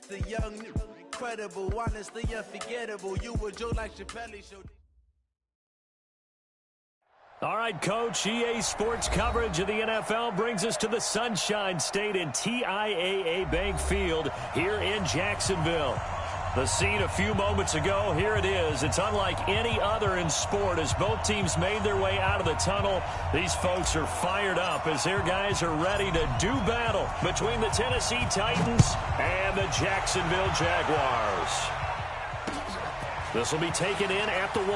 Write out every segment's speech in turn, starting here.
The young, incredible, honestly unforgettable. You were Joe like Chappelle show. All right, Coach, EA Sports coverage of the NFL brings us to the Sunshine State in TIAA Bank Field here in Jacksonville. The scene a few moments ago, here it is. It's unlike any other in sport as both teams made their way out of the tunnel. These folks are fired up as their guys are ready to do battle between the Tennessee Titans and the Jacksonville Jaguars. This will be taken in at the 1.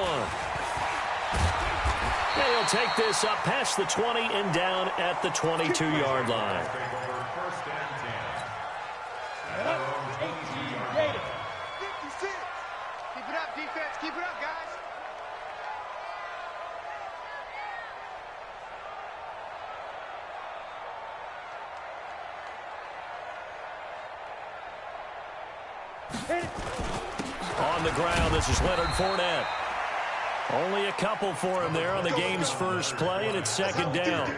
They'll take this up past the 20 and down at the 22-yard line. Keep it up, defense. Keep it up, guys. On the ground, this is Leonard Fournette. Only a couple for him there on the game's first play, and it's second down.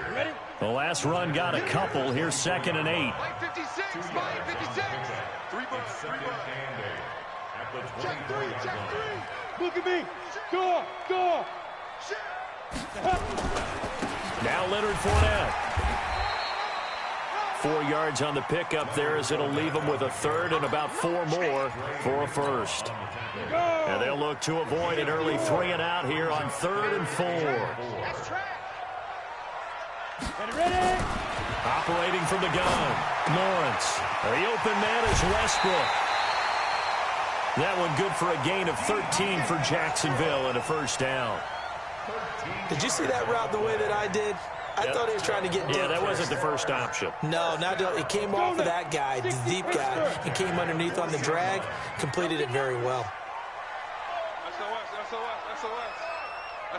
The last run got a couple. Here's 2nd and 8. 56, 56. Check three. Look at me. Go. Now Leonard Fournette. 4 yards on the pickup there as it'll leave them with a third and about 4 more for a first. And they'll look to avoid an early 3 and out here on 3rd and 4. Ready. Operating from the gun, Lawrence. The open man is Westbrook. That one good for a gain of 13 for Jacksonville and a first down. Did you see that route the way that I did? I thought he was trying to get deep. Yeah, that wasn't the first option. No, it came off of that guy, the deep guy, and came underneath on the drag, completed it very well.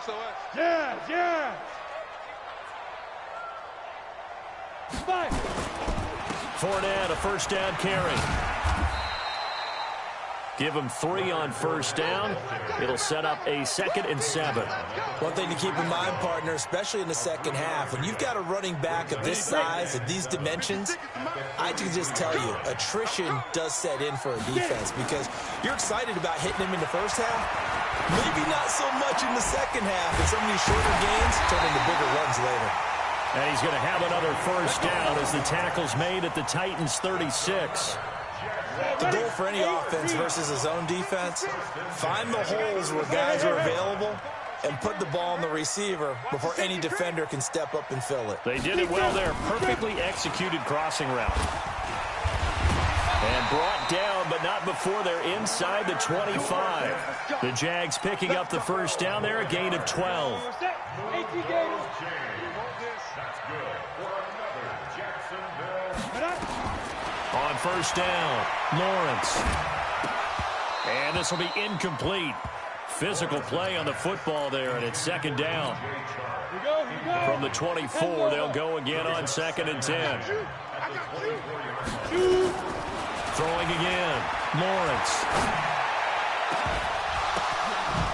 SOS. Yeah. Fournette, a first down carry. Give him 3 on first down. It'll set up a 2nd and 7. One thing to keep in mind, partner, especially in the second half, when you've got a running back of this size, of these dimensions, I can just tell you, attrition does set in for a defense because you're excited about hitting him in the first half. Maybe not so much in the second half, and some of these shorter gains turn into bigger runs later. And he's going to have another first down as the tackle's made at the Titans' 36. The goal for any offense versus his own defense, find the holes where guys are available and put the ball on the receiver before any defender can step up and fill it. They did it well there. Perfectly executed crossing route. And brought down, but not before they're inside the 25. The Jags picking up the first down there, a gain of 12. On first down, Lawrence. And this will be incomplete. Physical play on the football there, and it's 2nd down. From the 24, they'll go again on 2nd and 10. Throwing again, Lawrence.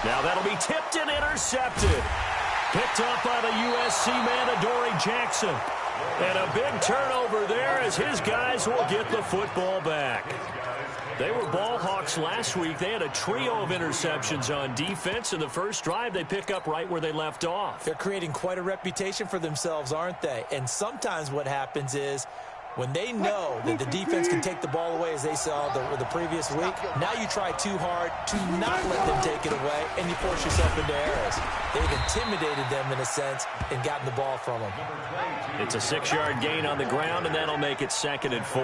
Now that'll be tipped and intercepted. Picked up by the USC man, Adoree Jackson. And a big turnover there as his guys will get the football back. They were ball hawks last week. They had a trio of interceptions on defense. In the first drive, they pick up right where they left off. They're creating quite a reputation for themselves, aren't they? And sometimes what happens is when they know that the defense can take the ball away, as they saw the previous week, now you try too hard to not let them take it away, and you force yourself into errors. They've intimidated them in a sense and gotten the ball from them. It's a 6-yard gain on the ground, and that'll make it 2nd and 4.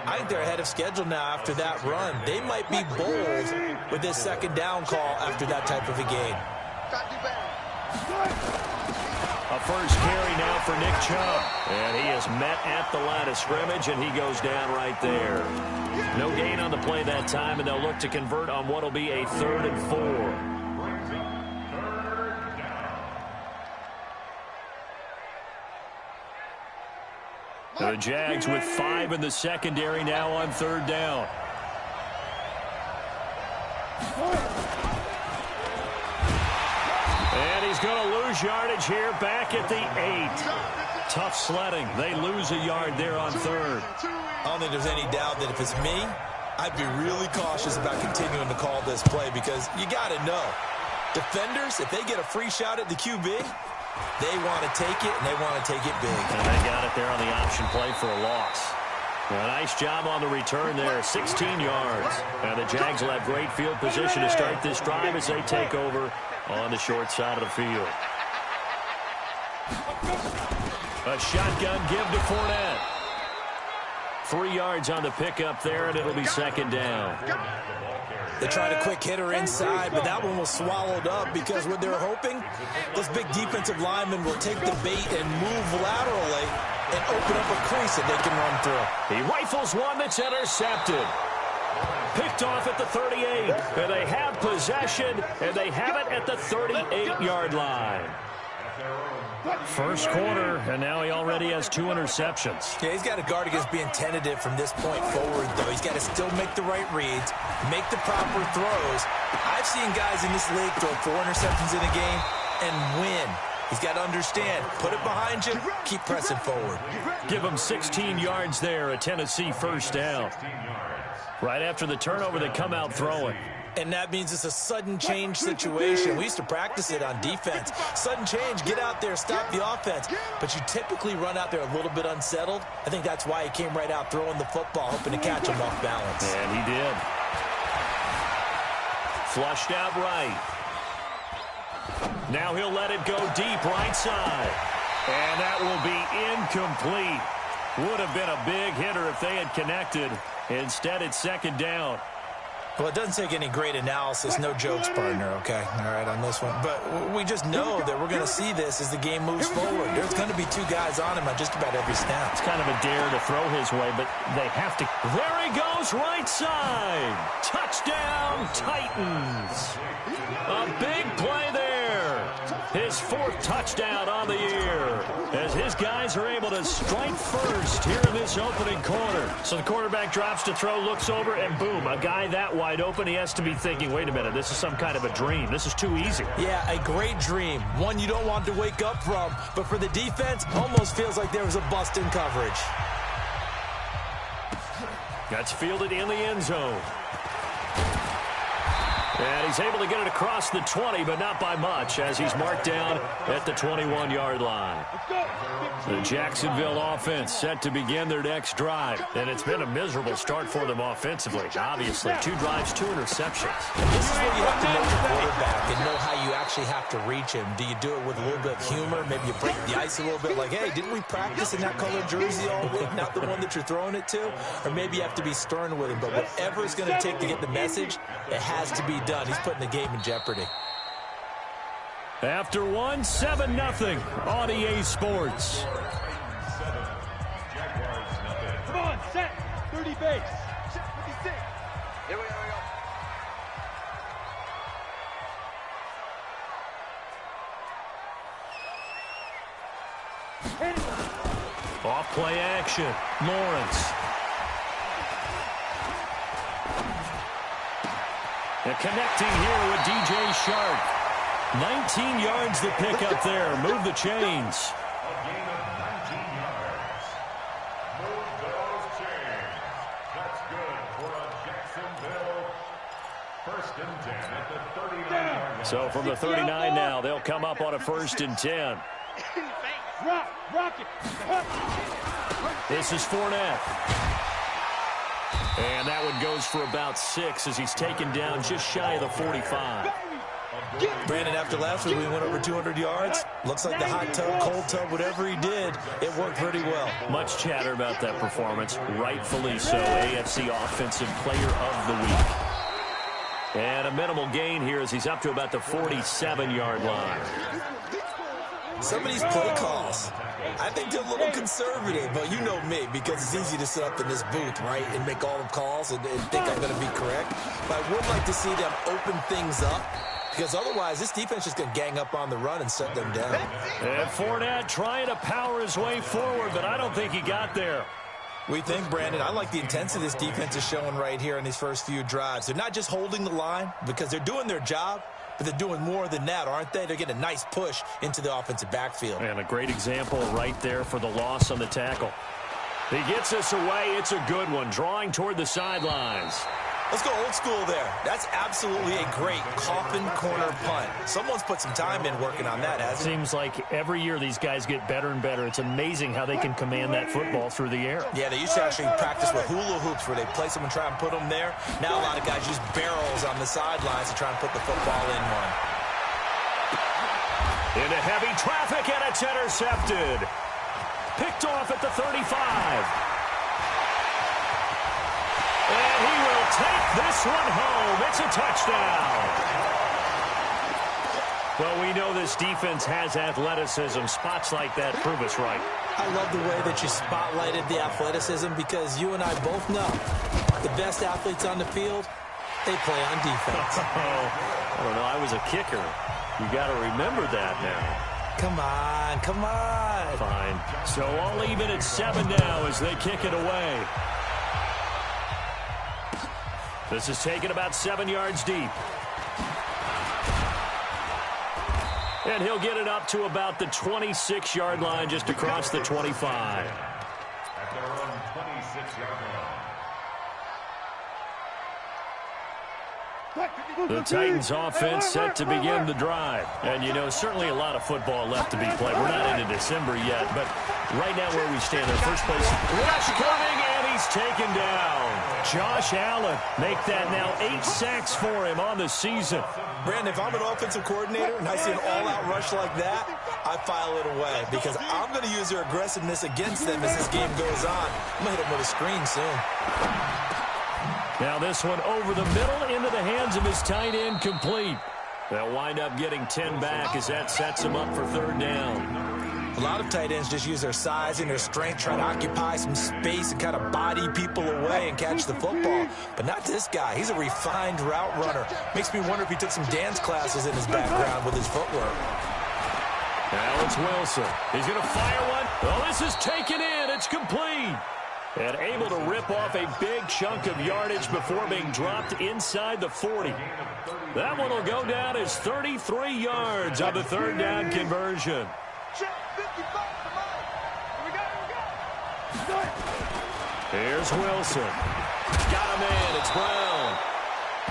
I think they're ahead of schedule now after that run. They might be bold with this 2nd down call after that type of a game. A first carry now for Nick Chubb. And he is met at the line of scrimmage, and he goes down right there. No gain on the play that time, and they'll look to convert on what will be a 3rd and 4. The Jags with 5 in the secondary now on 3rd down. And he's going to lose yardage here back at the 8. tough sledding. They lose a yard there on third. I don't think there's any doubt that if it's me, I'd be really cautious about continuing to call this play because you got to know, defenders, if they get a free shot at the QB, they want to take it, and they want to take it big. And they got it there on the option play for a loss. A nice job on the return there, 16 yards. And the Jags will have great field position to start this drive as they take over on the short side of the field. A shotgun give to Fournette. 3 yards on the pickup there, and it'll be second down. They tried a quick hitter inside, but that one was swallowed up because what they're hoping, this big defensive lineman will take the bait and move laterally and open up a crease that they can run through. He rifles one that's intercepted. Picked off at the 38, and they have possession, and they have it at the 38-yard line. First quarter, and now he already has 2 interceptions. Yeah, he's got to guard against being tentative from this point forward, though. He's got to still make the right reads, make the proper throws. I've seen guys in this league throw 4 interceptions in a game and win. He's got to understand, put it behind you, keep pressing forward. Give him 16 yards there, a Tennessee first down. Right after the turnover, they come out throwing. And that means it's a sudden change situation. We used to practice it on defense. Sudden change, get out there, stop the offense. But you typically run out there a little bit unsettled. I think that's why he came right out throwing the football, hoping to catch him off balance. And he did. Flushed out right. Now he'll let it go deep right side. And that will be incomplete. Would have been a big hitter if they had connected. Instead, it's second down. Well, it doesn't take any great analysis. No jokes, partner, okay? All right, on this one. But we just know that we're going to see this as the game moves forward. There's going to be 2 guys on him on just about every snap. It's kind of a dare to throw his way, but they have to. There he goes, right side. Touchdown, Titans. A big play there. His 4th touchdown on the year as his guys are able to strike first here in this opening quarter. So the quarterback drops to throw, looks over, and boom, a guy that wide open, he has to be thinking, wait a minute, this is some kind of a dream. This is too easy. Yeah, a great dream. One you don't want to wake up from. But for the defense, almost feels like there was a bust in coverage. That's fielded in the end zone. And he's able to get it across the 20, but not by much, as he's marked down at the 21-yard line. The Jacksonville offense set to begin their next drive. And it's been a miserable start for them offensively. Obviously, 2 drives, 2 interceptions. This is where you have to know your quarterback and know how you actually have to reach him. Do you do it with a little bit of humor? Maybe you break the ice a little bit like, hey, didn't we practice in that colored jersey all week, not the one that you're throwing it to? Or maybe you have to be stern with him. But whatever it's going to take to get the message, it has to be done. He's putting the game in jeopardy. After 1, 7-0 on EA Sports. Come on, set. 30 base. Set 56. Here we go. Off play action. Lawrence. And connecting here with DJ Shark. 19 yards to pick up there. Move the chains. A gain of 19 yards. Move those chains. That's good for a Jacksonville 1st and 10 at the 39-yard line. So from the 39 now, they'll come up on a 1st and 10. Rock it. This is Fournette. And that one goes for about 6 as he's taken down just shy of the 45. Brandon, after last week, we went over 200 yards. Looks like the hot tub, cold tub, whatever he did, it worked pretty well. Much chatter about that performance. Rightfully so. AFC Offensive Player of the Week. And a minimal gain here as he's up to about the 47-yard line. Some of these play calls, I think they're a little conservative, but you know me, because it's easy to sit up in this booth, right, and make all the calls and think I'm going to be correct. But I would like to see them open things up, because otherwise this defense is going to gang up on the run and set them down. And Fournette trying to power his way forward, but I don't think he got there. We think, Brandon, I like the intensity this defense is showing right here in these first few drives. They're not just holding the line because they're doing their job, but they're doing more than that, aren't they? They're getting a nice push into the offensive backfield. And a great example right there for the loss on the tackle. He gets us away. It's a good one, drawing toward the sidelines. Let's go old school there. That's absolutely a great coffin corner punt. Someone's put some time in working on that, hasn't it? Seems like every year these guys get better and better. It's amazing how they can command that football through the air. Yeah, they used to actually practice with hula hoops where they place them and try and put them there. Now a lot of guys use barrels on the sidelines to try and put the football in one. Into heavy traffic, and it's intercepted. Picked off at the 35. And he will take this one home. It's a touchdown. Well, we know this defense has athleticism. Spots like that prove us right. I love the way that you spotlighted the athleticism because you and I both know the best athletes on the field, they play on defense. I don't know. I was a kicker. You got to remember that now. Come on, come on. Fine. So all even at 7 now as they kick it away. This is taken about 7 yards deep. And he'll get it up to about the 26-yard line, just across the 25. At their own 26-yard line. The Titans offense set to begin the drive. And, you know, certainly a lot of football left to be played. We're not into December yet, but right now where we stand in first place, rush coming, and he's taken down. Josh Allen, make that now 8 sacks for him on the season. Brandon, if I'm an offensive coordinator and I see an all-out rush like that, I file it away because I'm going to use their aggressiveness against them as this game goes on. I'm going to hit them with a screen soon. Now this one over the middle into the hands of his tight end, complete. They'll wind up getting 10 back as that sets him up for 3rd down. A lot of tight ends just use their size and their strength, try to occupy some space and kind of body people away and catch the football. But not this guy. He's a refined route runner. Makes me wonder if he took some dance classes in his background with his footwork. Now it's Wilson. He's going to fire one. Oh, this is taken in. It's complete. And able to rip off a big chunk of yardage before being dropped inside the 40. That one will go down as 33 yards on the 3rd down conversion. Here's Wilson. Got him in. It's Brown.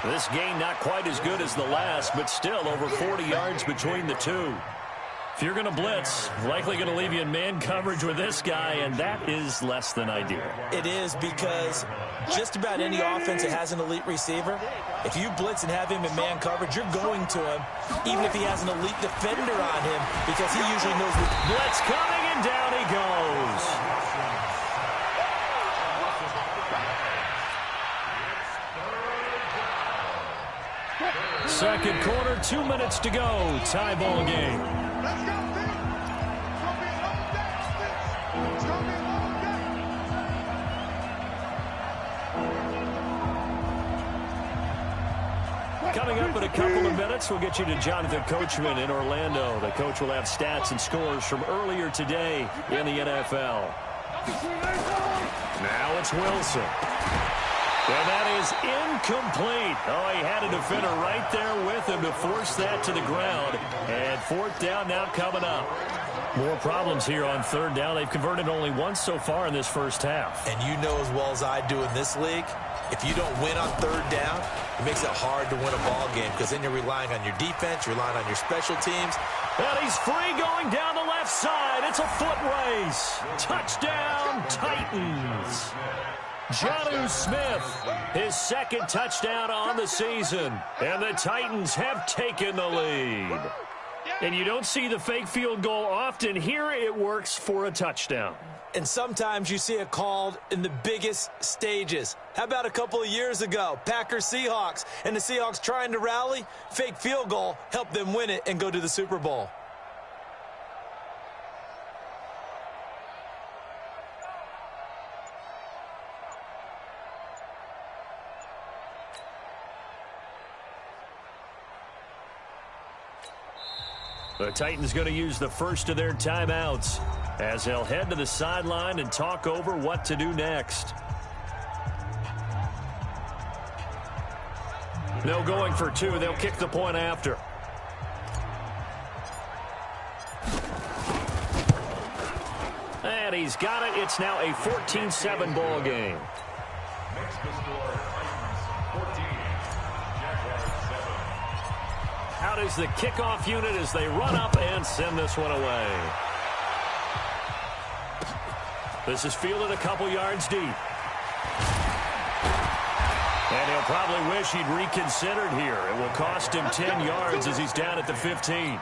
This gain not quite as good as the last, but still over 40 yards between the two. If you're going to blitz, likely going to leave you in man coverage with this guy, and that is less than ideal. It is because just about any offense that has an elite receiver, if you blitz and have him in man coverage, you're going to him, even if he has an elite defender on him, because he usually knows what... Blitz coming, and down he goes. Second quarter, 2 minutes to go. Tie ball game. Let's go, team. It's going to be a long day. It's going to be a long day. Coming up in a couple of minutes, we'll get you to Jonathan Coachman in Orlando. The coach will have stats and scores from earlier today in the NFL. Now it's Wilson. And that is incomplete. Oh, he had a defender right there with him to force that to the ground. And 4th down now coming up. More problems here on 3rd down. They've converted only once so far in this first half. And you know as well as I do in this league, if you don't win on 3rd down, it makes it hard to win a ball game because then you're relying on your defense, you're relying on your special teams. And he's free going down the left side. It's a foot race. Touchdown, Titans. Jonnu Smith, his 2nd touchdown on the season. And the Titans have taken the lead. And you don't see the fake field goal often. Here it works for a touchdown. And sometimes you see it called in the biggest stages. How about a couple of years ago, Packers-Seahawks, and the Seahawks trying to rally? Fake field goal helped them win it and go to the Super Bowl. The Titans going to use the first of their timeouts as they'll head to the sideline and talk over what to do next. No going for 2. They'll kick the point after. he's got it. It's now a 14-7 ball game. Makes the score Titans 14, Jaguars 7. Out is the kickoff unit as they run up and send this one away. This is fielded a couple yards deep. And he'll probably wish he'd reconsidered here. It will cost him 10 yards as he's down at the 15.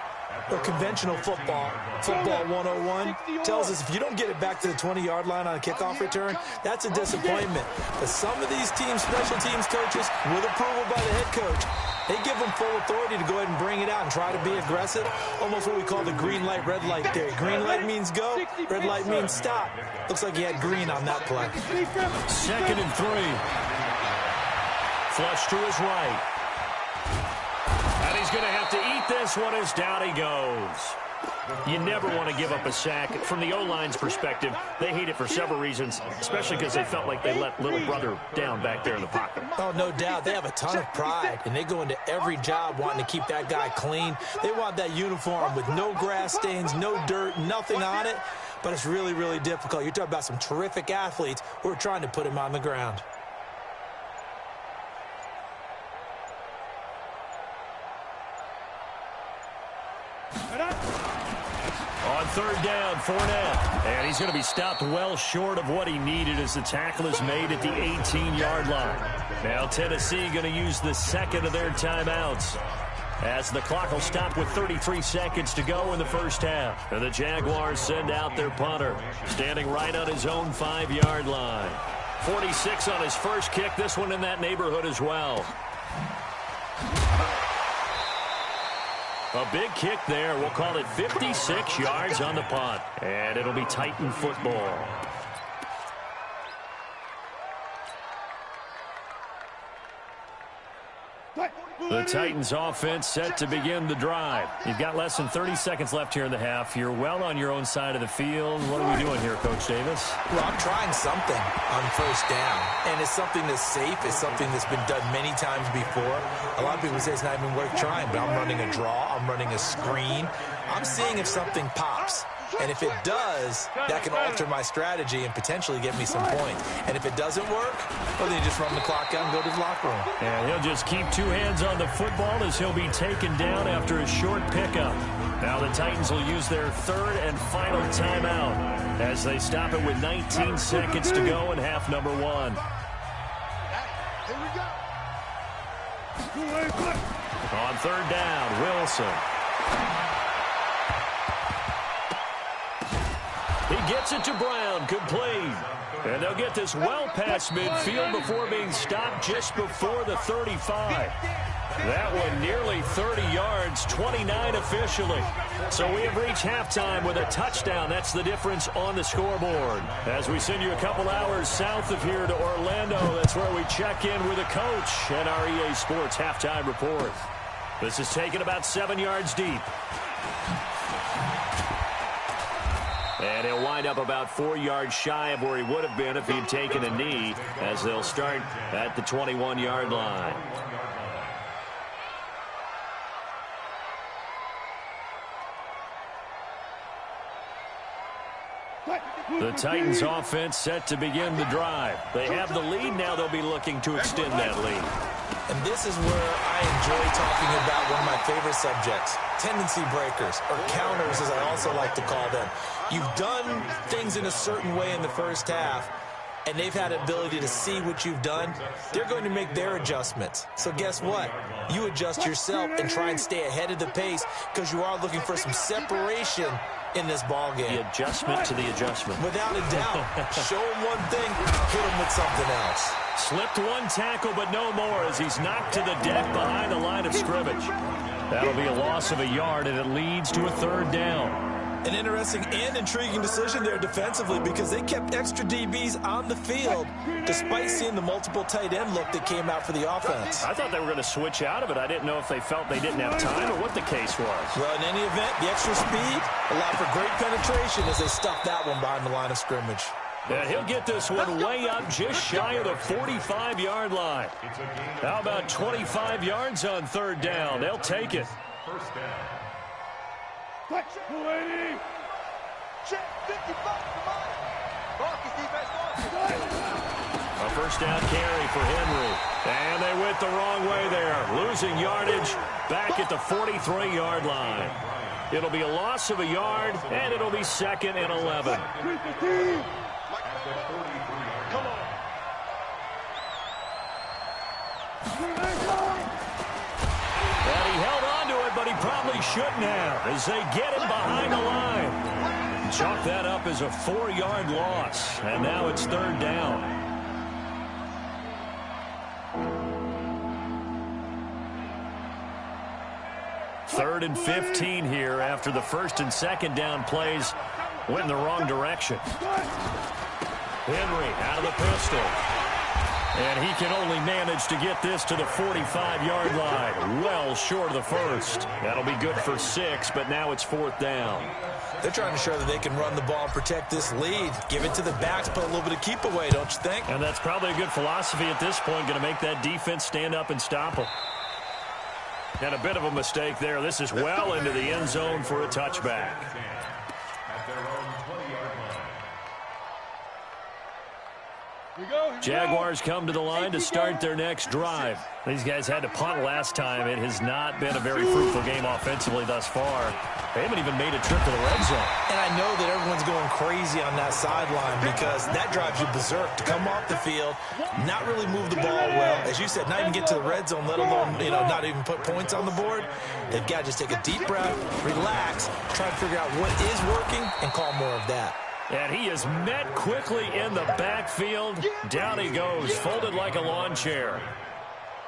Well, conventional football 101, tells us if you don't get it back to the 20-yard line on a kickoff return, that's a disappointment. But some of these teams, special teams coaches, with approval by the head coach, they give them full authority to go ahead and bring it out and try to be aggressive, almost what we call the green light, red light theory. Green light means go, red light means stop. Looks like he had green on that play. 2nd and 3. Flush to his right. And he's going to have to eat this one as down he goes. You never want to give up a sack. From the O-line's perspective, they hate it for several reasons, especially because they felt like they let little brother down back there in the pocket. Oh, no doubt. They have a ton of pride, and they go into every job wanting to keep that guy clean. They want that uniform with no grass stains, no dirt, nothing on it, but it's really, really difficult. You're talking about some terrific athletes who are trying to put him on the ground. On 3rd down, Fournette. And he's going to be stopped well short of what he needed as the tackle is made at the 18-yard line. Now Tennessee going to use the 2nd of their timeouts, as the clock will stop with 33 seconds to go in the first half. And the Jaguars send out their punter, standing right on his own 5-yard line. 46 on his first kick. This one in that neighborhood as well. A big kick there. We'll call it 56 yards on the punt. And it'll be Titan football. The Titans offense set to begin the drive. You've got less than 30 seconds left here in the half. You're well on your own side of the field. What are we doing here, Coach Davis? Well, I'm trying something on 1st down, and it's something that's safe. It's something that's been done many times before. A lot of people say it's not even worth trying, but I'm running a draw. I'm running a screen. I'm seeing if something pops. And if it does, that can alter my strategy and potentially get me some points. And if it doesn't work, well, then you just run the clock out and go to the locker room. And he'll just keep 2 hands on the football as he'll be taken down after a short pickup. Now the Titans will use their 3rd and final timeout as they stop it with 19 seconds to go in half number 1. On 3rd down, Wilson. He gets it to Brown, complete. And they'll get this well past midfield before being stopped just before the 35. That one nearly 30 yards, 29 officially. So we have reached halftime with a touchdown. That's the difference on the scoreboard. As we send you a couple hours south of here to Orlando, that's where we check in with a coach and our EA Sports halftime report. This is taken about 7 yards deep. And he'll wind up about 4 yards shy of where he would have been if he'd taken a knee, as they'll start at the 21-yard line. The Titans offense set to begin the drive. They have the lead. Now they'll be looking to extend that lead. And this is where I enjoy talking about one of my favorite subjects, tendency breakers, or counters as I also like to call them. You've done things in a certain way in the first half, and they've had an ability to see what you've done. They're going to make their adjustments. So guess what? You adjust yourself and try and stay ahead of the pace because you are looking for some separation in this ball game. The adjustment to the adjustment. Without a doubt. Show him one thing, hit him with something else. Slipped one tackle, but no more as he's knocked to the deck behind the line of scrimmage. That'll be a loss of a yard, and it leads to a 3rd down. An interesting and intriguing decision there defensively because they kept extra DBs on the field despite seeing the multiple tight end look that came out for the offense. I thought they were going to switch out of it. I didn't know if they felt they didn't have time or what the case was. Well, in any event, the extra speed allowed for great penetration as they stuffed that one behind the line of scrimmage. And he'll get this one way up just shy of the 45-yard line. How about 25 yards on 3rd down? They'll take it. 1st down. Check 55, come on. A first down carry for Henry. And they went the wrong way there. Losing yardage back at the 43-yard line. It'll be a loss of a yard, and it'll be 2nd and 11. Come on. And he held on to it, but he probably shouldn't have as they get him behind the line. Chalk that up as a 4-yard loss, and now it's 3rd down. Third and 15 here after the 1st and 2nd down plays went in the wrong direction. Henry out of the pistol. And he can only manage to get this to the 45-yard line. Well short of the 1st. That'll be good for 6, but now it's 4th down. They're trying to show that they can run the ball and protect this lead. Give it to the backs, put a little bit of keep away, don't you think? And that's probably a good philosophy at this point, going to make that defense stand up and stop them. And a bit of a mistake there. This is well into the end zone for a touchback. Jaguars come to the line to start their next drive. These guys had to punt last time. It has not been a very fruitful game offensively thus far. They haven't even made a trip to the red zone. And I know that everyone's going crazy on that sideline because that drives you berserk to come off the field, not really move the ball well. As you said, not even get to the red zone, let alone, not even put points on the board. They've got to just take a deep breath, relax, try to figure out what is working, and call more of that. And he is met quickly in the backfield. Down he goes, folded like a lawn chair.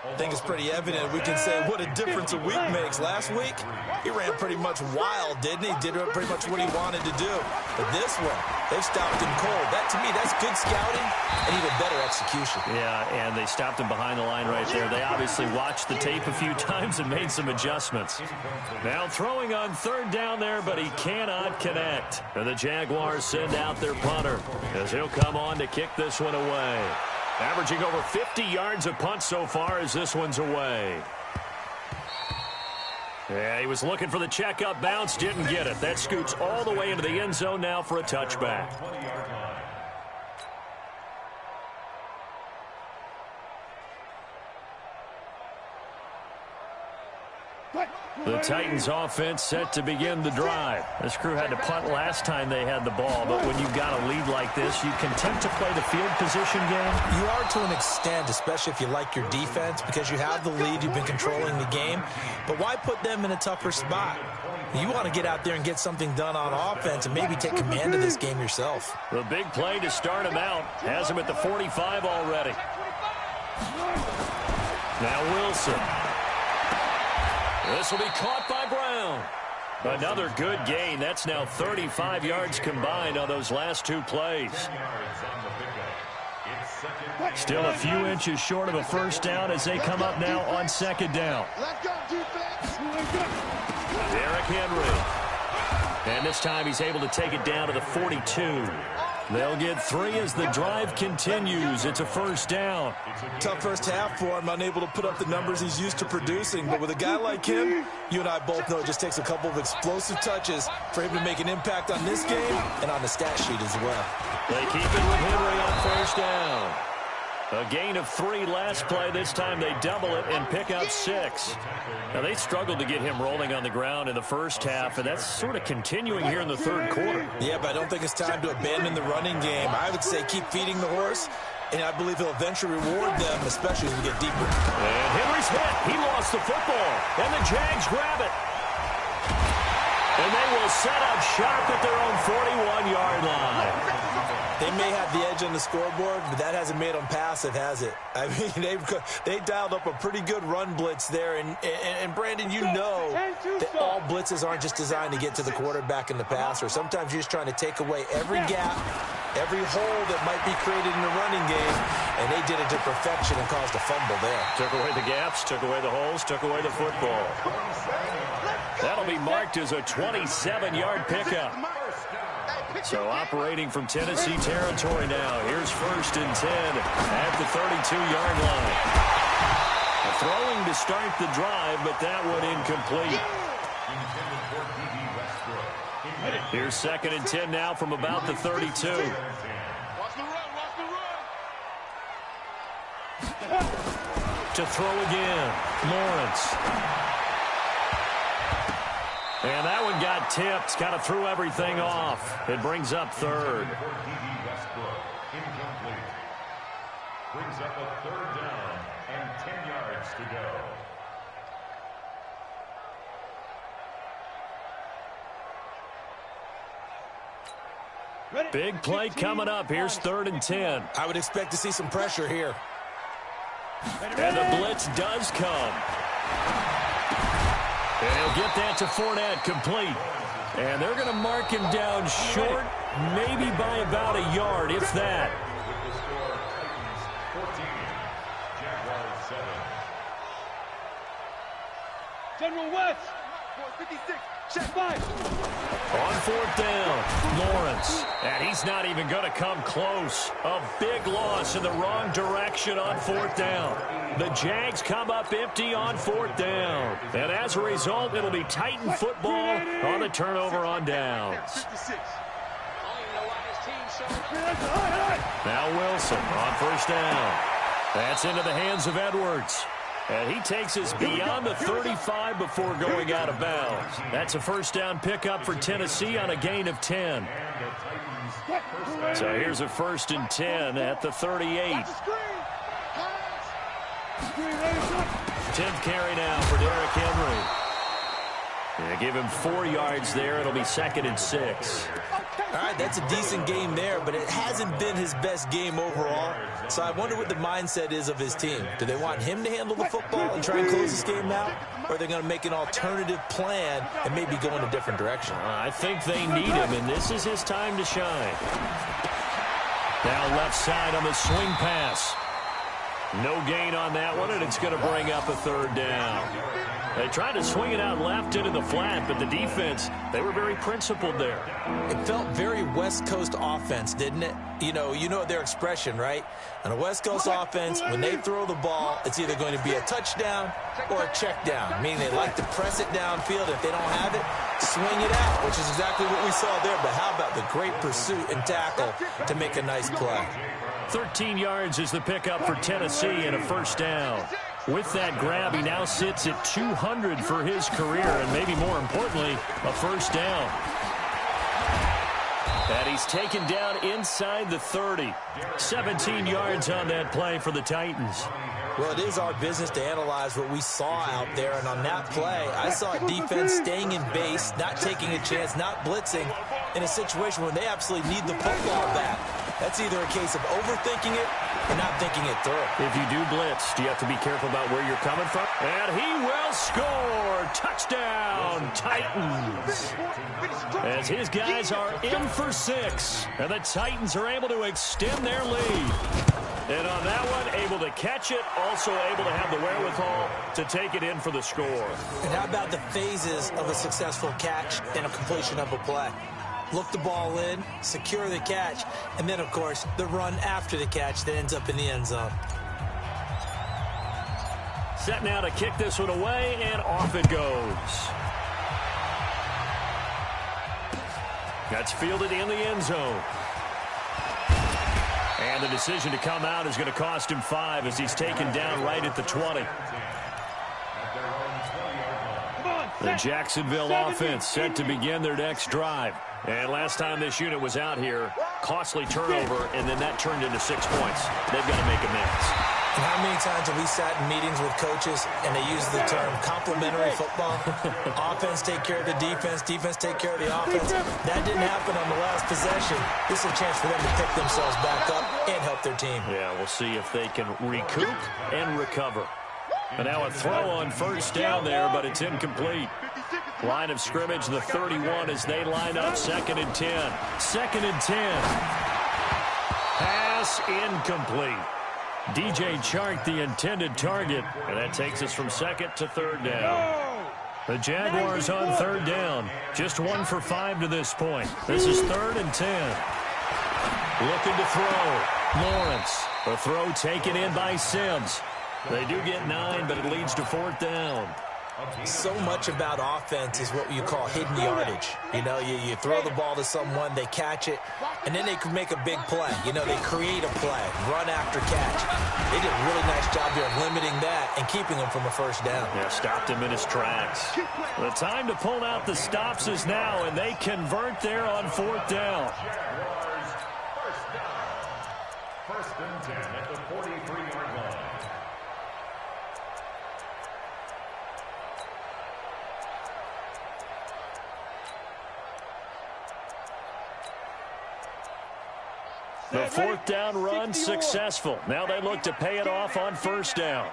I think it's pretty evident. We can say what a difference a week makes. Last week, he ran pretty much wild, didn't he? Did pretty much what he wanted to do. But this one, they've stopped him cold. That, to me, that's good scouting and even better execution. Yeah, and they stopped him behind the line right there. They obviously watched the tape a few times and made some adjustments. Now throwing on 3rd down there, but he cannot connect. And the Jaguars send out their punter as he'll come on to kick this one away. Averaging over 50 yards a punt so far as this one's away. Yeah, he was looking for the checkup bounce, didn't get it. That scoots all the way into the end zone now for a touchback. The Titans offense set to begin the drive. This crew had to punt last time they had the ball, but when you've got a lead like this, you content to play the field position game? You are to an extent, especially if you like your defense, because you have the lead, you've been controlling the game. But why put them in a tougher spot? You want to get out there and get something done on offense and maybe take command of this game yourself. The big play to start him out. Has him at the 45 already. Now Wilson. This will be caught by Brown. Another good gain. That's now 35 yards combined on those last 2 plays. Still a few inches short of a first down as they come up now on 2nd down. Derrick Henry. And this time he's able to take it down to the 42. They'll get 3 as the drive continues. It's a first down. Tough first half for him, unable to put up the numbers he's used to producing. But with a guy like him, you and I both know it just takes a couple of explosive touches for him to make an impact on this game and on the stat sheet as well. They keep it with Henry on first down. A gain of 3 last play. This time they double it and pick up 6. Now, they struggled to get him rolling on the ground in the first half, and that's sort of continuing here in the 3rd quarter. Yeah, but I don't think it's time to abandon the running game. I would say keep feeding the horse, and I believe he'll eventually reward them, especially as we get deeper. And Henry's hit. He lost the football, and the Jags grab it. And they will set up shop at their own 41-yard line. They may have the edge on the scoreboard, but that hasn't made them passive, has it? I mean, they dialed up a pretty good run blitz there. And Brandon, you know that all blitzes aren't just designed to get to the quarterback and the passer. Sometimes you're just trying to take away every gap, every hole that might be created in the running game, and they did it to perfection and caused a fumble there. Took away the gaps, took away the holes, took away the football. That'll be marked as a 27-yard pickup. So operating from Tennessee territory now. Here's 1st and 10 at the 32-yard line. Throwing to start the drive, but that one incomplete. Here's 2nd and 10 now from about the 32. To throw again, Lawrence. And that one got tipped, kind of threw everything off. It brings up third. Incomplete. Brings up a third down and 10 yards to go. Big play coming up. Here's 3rd and 10. I would expect to see some pressure here. And the blitz does come. And he'll get that to Fournette, complete. And they're going to mark him down short, maybe by about a yard, if that. With the score, Titans 14, Jaguars 7. General West. 56. Check 5. On 4th down, Lawrence. And he's not even going to come close. A big loss in the wrong direction on 4th down. The Jags come up empty on 4th down. And as a result, it'll be Titan football on the turnover on downs. Now Wilson on 1st down. That's into the hands of Edwards. And he takes us beyond the 35 before going out of bounds. That's a 1st down pickup for Tennessee on a gain of 10. So here's a 1st and 10 at the 38. 10th carry now for Derrick Henry. They give him 4 yards there. It'll be 2nd and 6. All right, that's a decent game there, but it hasn't been his best game overall. So I wonder what the mindset is of his team. Do they want him to handle the football and try and close this game out? Or are they going to make an alternative plan and maybe go in a different direction? I think they need him, and this is his time to shine. Now left side on the swing pass. No gain on that one, and it's going to bring up a 3rd down. They tried to swing it out left into the flat, but the defense, they were very principled there. It felt very West Coast offense, didn't it? You know their expression, right? On a West Coast offense, when they throw the ball, it's either going to be a touchdown or a check down, meaning they like to press it downfield. If they don't have it, swing it out, which is exactly what we saw there. But how about the great pursuit and tackle to make a nice play? 13 yards is the pickup for Tennessee and a 1st down. With that grab, he now sits at 200 for his career, and maybe more importantly, a 1st down. And he's taken down inside the 30. 17 yards on that play for the Titans. Well, it is our business to analyze what we saw out there, and on that play, I saw defense staying in base, not taking a chance, not blitzing, in a situation where they absolutely need the football back. That's either a case of overthinking it or not thinking it through. If you do blitz, do you have to be careful about where you're coming from? And he will score! Touchdown, Titans! As his guys are in for 6, and the Titans are able to extend their lead. And on that one, able to catch it, also able to have the wherewithal to take it in for the score. And how about the phases of a successful catch and a completion of a play? Look the ball in, secure the catch, and then, of course, the run after the catch that ends up in the end zone. Set now to kick this one away, and off it goes. That's fielded in the end zone. And the decision to come out is going to cost him 5 as he's taken down right at the 20. The Jacksonville offense set to begin their next drive. And last time this unit was out here, costly turnover, and then that turned into 6 points. They've got to make amends. And how many times have we sat in meetings with coaches and they use the term complementary football? Offense take care of the defense, defense take care of the offense. That didn't happen on the last possession. This is a chance for them to pick themselves back up and help their team. Yeah, we'll see if they can recoup and recover. And now a throw on 1st down there, but it's incomplete. Line of scrimmage, the 31 as they line up 2nd and 10. 2nd and 10. Pass incomplete. DJ Chark, the intended target, and that takes us from 2nd to 3rd down. The Jaguars on 3rd down. Just 1 for 5 to this point. This is 3rd and 10. Looking to throw. Lawrence. The throw taken in by Sims. They do get 9, but it leads to 4th down. So much about offense is what you call hidden yardage. You know, you throw the ball to someone, they catch it, and then they can make a big play. You know, they create a play, run after catch. They did a really nice job there of limiting that and keeping him from a first down. Yeah, stopped him in his tracks. The time to pull out the stops is now, and they convert there on 4th down. First and 10 at the 43-yard line. The 4th down run successful. Now they look to pay it off on 1st down.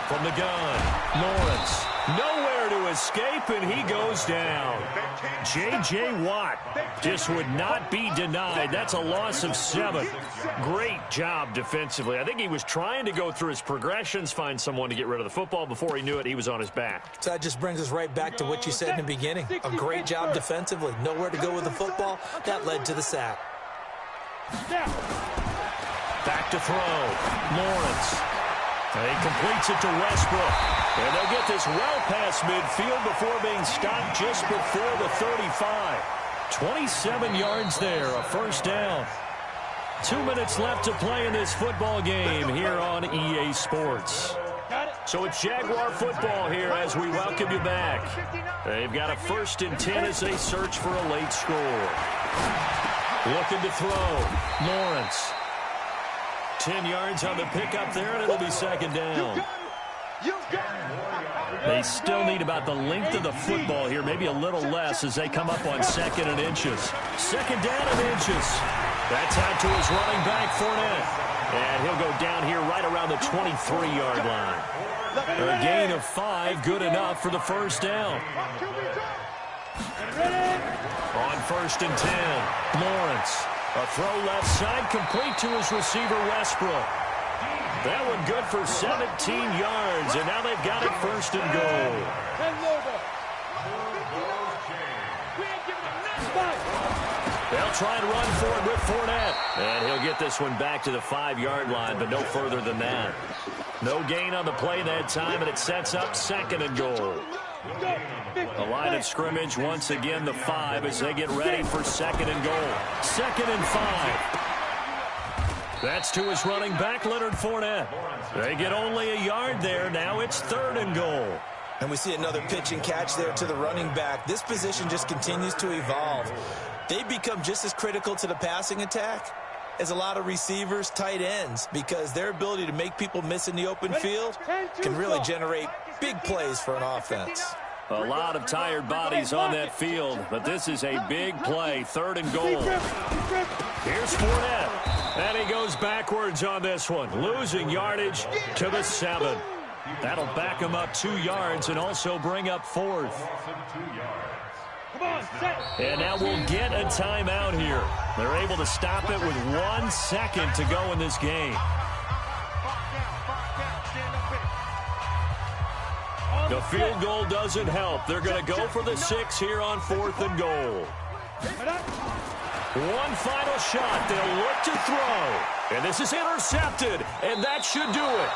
From the gun, Lawrence. Nowhere to escape, and he goes down. J.J. Watt just would not be denied. That's a loss of 7. Great job defensively. I think he was trying to go through his progressions, find someone to get rid of the football. Before he knew it, he was on his back. So that just brings us right back to what you said in the beginning. A great job defensively. Nowhere to go with the football. That led to the sack. Back to throw. Lawrence. And he completes it to Westbrook. And they'll get this well past midfield before being stopped just before the 35. 27 yards there, a 1st down. 2 minutes left to play in this football game here on EA Sports. So it's Jaguar football here as we welcome you back. They've got a 1st and 10 as they search for a late score. Looking to throw. Lawrence. 10 yards on the pickup there, and it'll be 2nd down. They still need about the length of the football here, maybe a little less as they come up on 2nd and inches. 2nd down and inches. That's out to his running back, Fournette. And he'll go down here right around the 23-yard line. A gain of 5, good enough for the 1st down. On 1st and 10, Lawrence. A throw left side, complete to his receiver, Westbrook. That one good for 17 yards, and now they've got it 1st and goal. They'll try and run for it with Fournette. And he'll get this one back to the 5-yard line, but no further than that. No gain on the play that time, and it sets up 2nd and goal. The line of scrimmage, once again, the 5 as they get ready for 2nd and goal. 2nd and 5. That's to his running back, Leonard Fournette. They get only a yard there. Now it's 3rd and goal. And we see another pitch and catch there to the running back. This position just continues to evolve. They become just as critical to the passing attack as a lot of receivers, tight ends, because their ability to make people miss in the open field can really generate big plays for an offense. A lot of tired bodies on that field, but this is a big play, 3rd and goal. Here's Fournette, and he goes backwards on this one, losing yardage to the 7. That'll back him up 2 yards and also bring up 4th. And now we'll get a timeout here. They're able to stop it with 1 second to go in this game. The field goal doesn't help. They're going to go for the 6 here on 4th and goal. One final shot. They'll look to throw. And this is intercepted. And that should do it.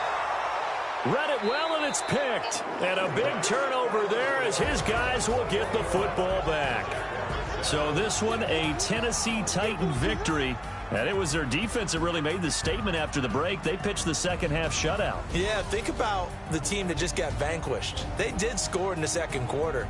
Read it well, and it's picked. And a big turnover there as his guys will get the football back. So this one, a Tennessee Titan victory. And it was their defense that really made the statement after the break. They pitched the second half shutout. Yeah, think about the team that just got vanquished. They did score in the second quarter.